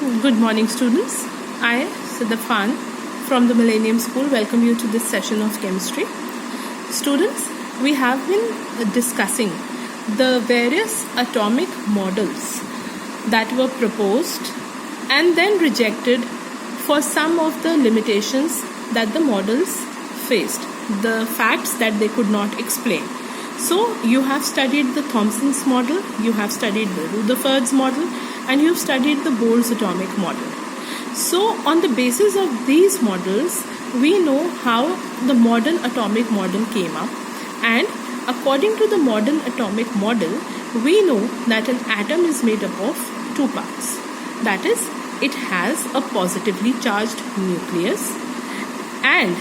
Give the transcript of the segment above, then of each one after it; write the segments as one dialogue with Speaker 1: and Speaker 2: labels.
Speaker 1: Good morning, students. I, Siddha from the Millennium School, welcome you to this session of chemistry. Students, we have been discussing the various atomic models that were proposed and then rejected for some of the limitations that the models faced, the facts that they could not explain. So, you have studied the Thomson's model, you have studied the Rutherford's model, and you have studied the Bohr's atomic model. So, on the basis of these models, we know how the modern atomic model came up, and according to the modern atomic model, we know that an atom is made up of two parts. That is, it has a positively charged nucleus and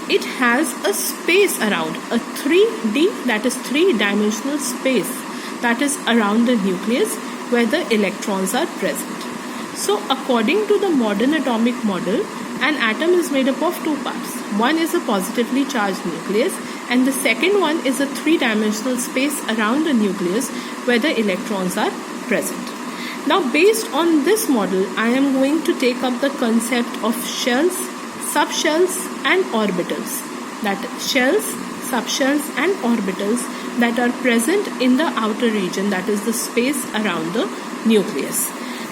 Speaker 1: it has a space around, a 3D, that is three-dimensional space that is around the nucleus where the electrons are present. So according to the modern atomic model, an atom is made up of two parts. One is a positively charged nucleus and the second one is a three-dimensional space around the nucleus where the electrons are present. Now based on this model, I am going to take up the concept of shells, subshells and orbitals. That shells, subshells and orbitals that are present in the outer region, that is the space around the nucleus.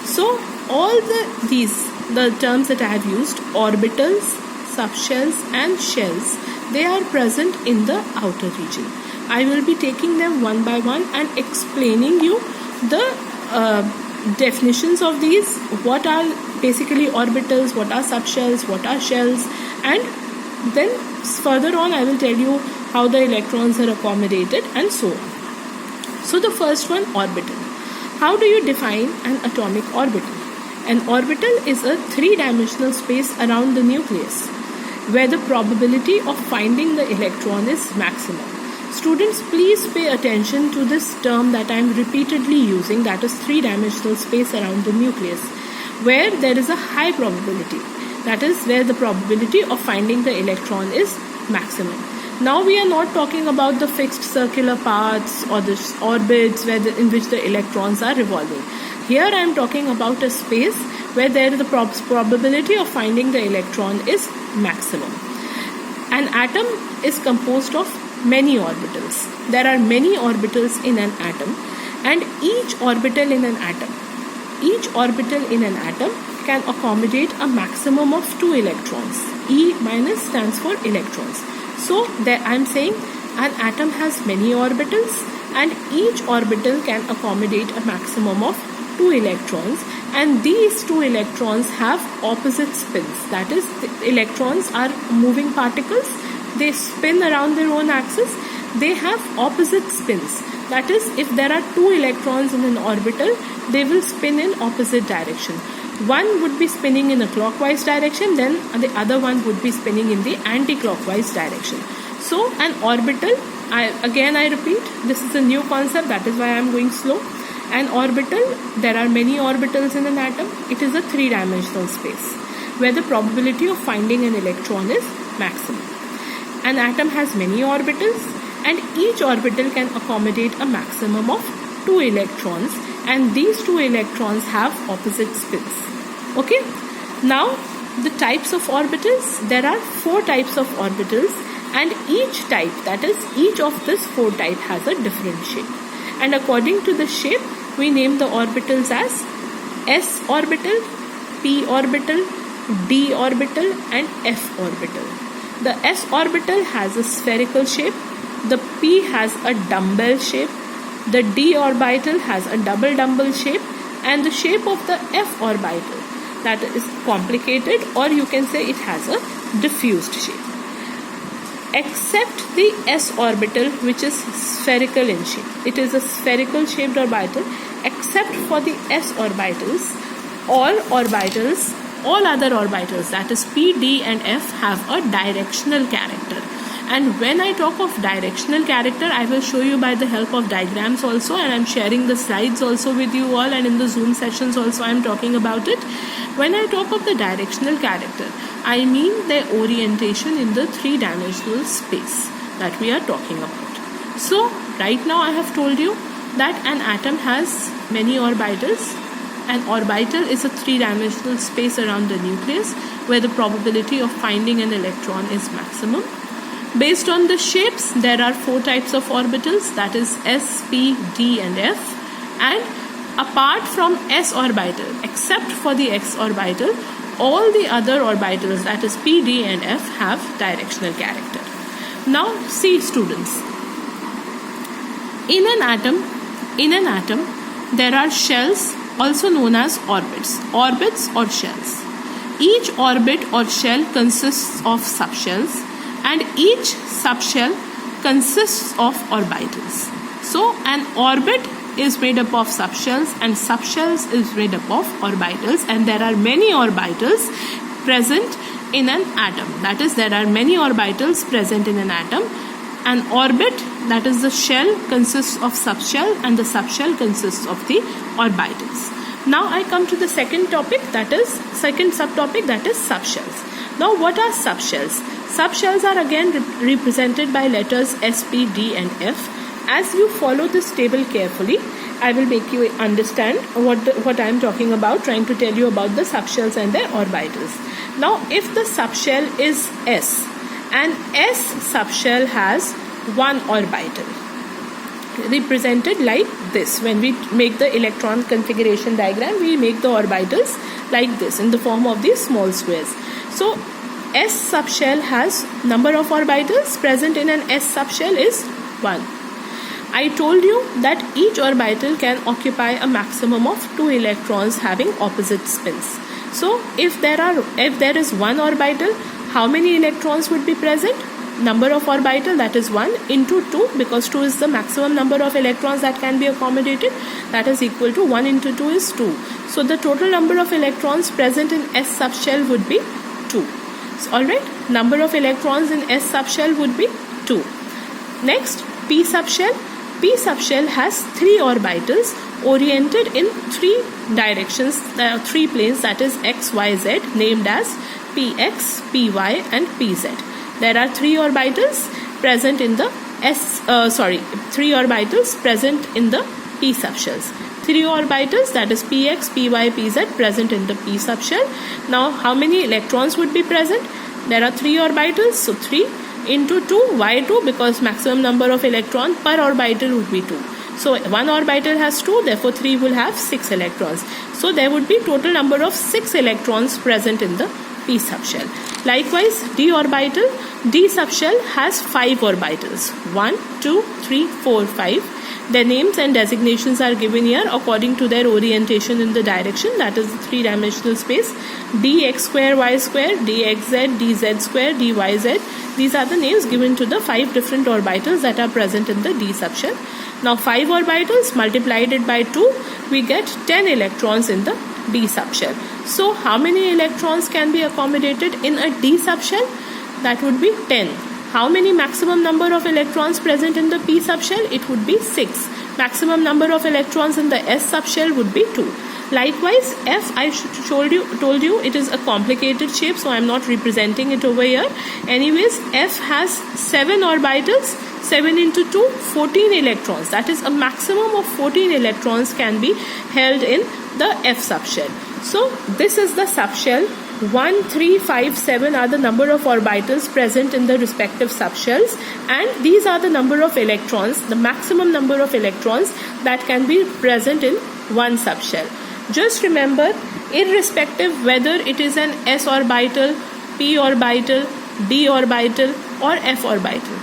Speaker 1: So all the terms that I have used, orbitals, subshells and shells, they are present in the outer region. I will be taking them one by one and explaining you the definitions of these, what are basically orbitals, what are subshells, what are shells, and then further on I will tell you how the electrons are accommodated and so on. So the first one, orbital. How do you define an atomic orbital? An orbital is a three-dimensional space around the nucleus where the probability of finding the electron is maximum. Students, please pay attention to this term that I am repeatedly using, that is three-dimensional space around the nucleus, where there is a high probability. That is where the probability of finding the electron is maximum. Now we are not talking about the fixed circular paths or the orbits in which the electrons are revolving. Here I am talking about a space where there is the probability of finding the electron is maximum. An atom is composed of many orbitals. There are many orbitals in an atom, and each orbital in an atom can accommodate a maximum of 2 electrons. E minus stands for electrons. So there I am saying an atom has many orbitals and each orbital can accommodate a maximum of 2 electrons, and these 2 electrons have opposite spins. That is, the electrons are moving particles. They spin around their own axis. They have opposite spins. That is, if there are 2 electrons in an orbital, they will spin in opposite direction. One would be spinning in a clockwise direction, then the other one would be spinning in the anti-clockwise direction. So an orbital, I repeat, this is a new concept, that is why I am going slow. An orbital, there are many orbitals in an atom. It is a three-dimensional space where the probability of finding an electron is maximum. An atom has many orbitals and each orbital can accommodate a maximum of 2 electrons, and these 2 electrons have opposite spins. Okay. Now the types of orbitals, there are 4 types of orbitals, and each type, that is each of this 4 type has a different shape, and according to the shape we name the orbitals as s orbital, p orbital, d orbital and f orbital. The s orbital has a spherical shape, the p has a dumbbell shape, the d orbital has a double dumbbell shape, and the shape of the f orbital, that is complicated, or you can say it has a diffused shape. Except the s orbital, which is spherical in shape. It is a spherical shaped orbital. Except for the s orbitals, all other orbitals, that is p, d and f, have a directional character. And when I talk of directional character, I will show you by the help of diagrams also, and I am sharing the slides also with you all, and in the Zoom sessions also I am talking about it. When I talk of the directional character, I mean their orientation in the three-dimensional space that we are talking about. So right now I have told you that an atom has many orbitals An orbital is a three-dimensional space around the nucleus where the probability of finding an electron is maximum. Based on the shapes, there are 4 types of orbitals, that is S, P, D and F. And apart from S orbital, except for the X orbital, all the other orbitals, that is P, D and F, have directional character. Now see, students, in an atom there are shells, also known as orbits or shells. Each orbit or shell consists of subshells, and each subshell consists of orbitals. So an orbit is made up of subshells and subshells is made up of orbitals, and there are many orbitals present in an atom. That is, there are many orbitals present in an atom. An orbit, that is the shell, consists of subshell and the subshell consists of the orbitals. Now I come to the second subtopic, that is subshells. Now what are subshells? Subshells are again represented by letters S, P, D and F. As you follow this table carefully, I will make you understand what I am talking about, trying to tell you about the subshells and their orbitals. Now if the subshell is S, and S subshell has one orbital, represented like this. When we make the electron configuration diagram, we make the orbitals like this in the form of these small squares. So S subshell has number of orbitals present in an S subshell is 1. I told you that each orbital can occupy a maximum of 2 electrons having opposite spins. So if there is one orbital, how many electrons would be present? Number of orbital, that is 1 into 2, because 2 is the maximum number of electrons that can be accommodated, that is equal to 1 into 2 is 2. So the total number of electrons present in S subshell would be 2. So, alright, number of electrons in S subshell would be 2. Next, P subshell. P subshell has 3 orbitals oriented in 3 directions, 3 planes, that is X, Y, Z, named as Px, Py and Pz. There are 3 orbitals present in the 3 orbitals present in the P subshells. 3 orbitals, that is Px, Py, Pz, present in the P subshell. Now how many electrons would be present? There are 3 orbitals, so 3 into 2. Why 2? Because maximum number of electrons per orbital would be 2. So one orbital has 2, therefore 3 will have 6 electrons. So there would be total number of 6 electrons present in the P subshell. Likewise, D orbital. D subshell has 5 orbitals. 1, 2, 3, 4, 5. Their names and designations are given here according to their orientation in the direction, that is the 3-dimensional space. dx square, y square, dxz, dz square, dyz. These are the names given to the 5 different orbitals that are present in the D subshell. Now 5 orbitals multiplied it by 2, we get 10 electrons in the D subshell. So how many electrons can be accommodated in a D subshell? That would be 10. How many maximum number of electrons present in the P subshell? It would be 6. Maximum number of electrons in the S subshell would be 2. Likewise, F, I told you it is a complicated shape, so I am not representing it over here. Anyways, F has 7 orbitals. 7 into 2, 14 electrons. That is, a maximum of 14 electrons can be held in the F subshell. So this is the subshell. 1, 3, 5, 7 are the number of orbitals present in the respective subshells, and these are the number of electrons, the maximum number of electrons that can be present in one subshell. Just remember, irrespective whether it is an S orbital, P orbital, D orbital or F orbital,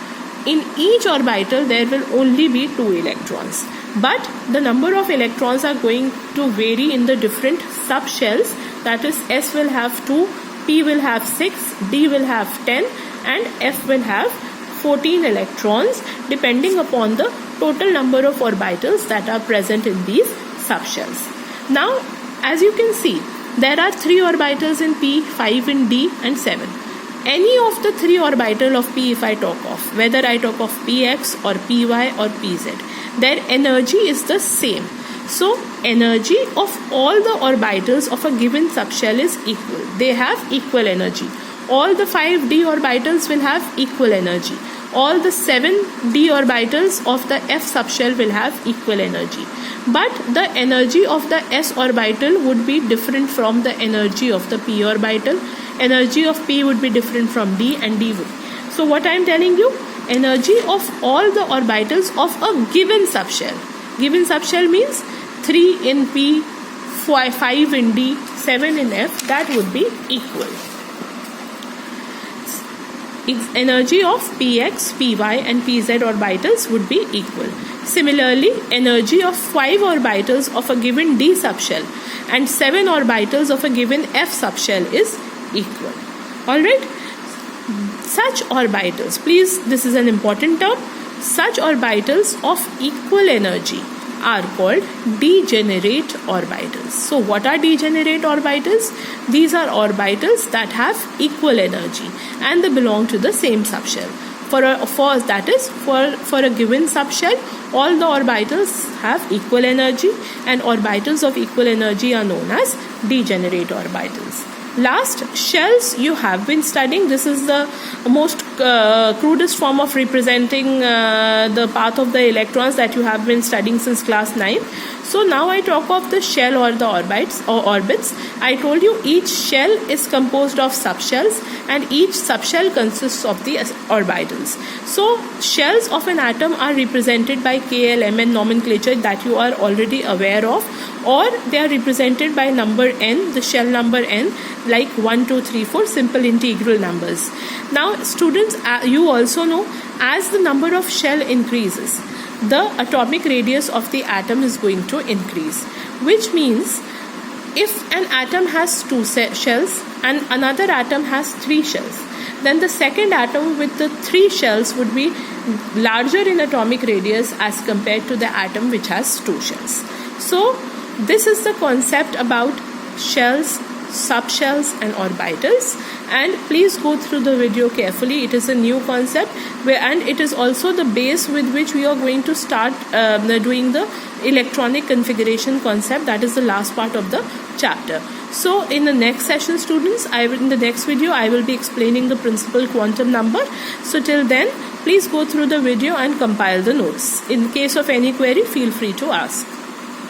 Speaker 1: in each orbital there will only be 2 electrons. But the number of electrons are going to vary in the different subshells. That is, S will have 2, P will have 6, D will have 10 and F will have 14 electrons, depending upon the total number of orbitals that are present in these subshells. Now, as you can see, there are 3 orbitals in P, 5 in D and 7. Any of the 3 orbital of P, if I talk of, whether I talk of Px or Py or Pz, their energy is the same. So energy of all the orbitals of a given subshell is equal. They have equal energy. All the 5 d orbitals will have equal energy. All the 7 d orbitals of the F subshell will have equal energy. but the energy of the s orbital would be different from the energy of the p orbital. Energy of p would be different from d, and d would. So what I am telling you, energy of all the orbitals of a given subshell. Given subshell means 3 in p, 5 in d, 7 in f, that would be equal. Energy of px, py and pz orbitals would be equal. Similarly, energy of 5 orbitals of a given d subshell and 7 orbitals of a given f subshell is equal. Alright? Such orbitals, please, this is an important term, such orbitals of equal energy are called degenerate orbitals. So what are degenerate orbitals? These are orbitals that have equal energy and they belong to the same subshell. For a given subshell, all the orbitals have equal energy, and orbitals of equal energy are known as degenerate orbitals. Last, shells you have been studying. This is the most crudest form of representing the path of the electrons that you have been studying since class 9. So now I talk of the shell or the orbits. I told you each shell is composed of subshells and each subshell consists of the orbitals. So shells of an atom are represented by KLMN nomenclature that you are already aware of, or they are represented by number n, the shell number n, like 1, 2, 3, 4 simple integral numbers. Now students, you also know, as the number of shell increases, the atomic radius of the atom is going to increase, which means if an atom has 2 shells and another atom has 3 shells, then the second atom with the 3 shells would be larger in atomic radius as compared to the atom which has 2 shells. So this is the concept about shells, subshells and orbitals, and please go through the video carefully. It is a new concept and it is also the base with which we are going to start doing the electronic configuration concept. That is the last part of the chapter. So in the next session, students, in the next video I will be explaining the principal quantum number. So till then, please go through the video and compile the notes. In case of any query, feel free to ask.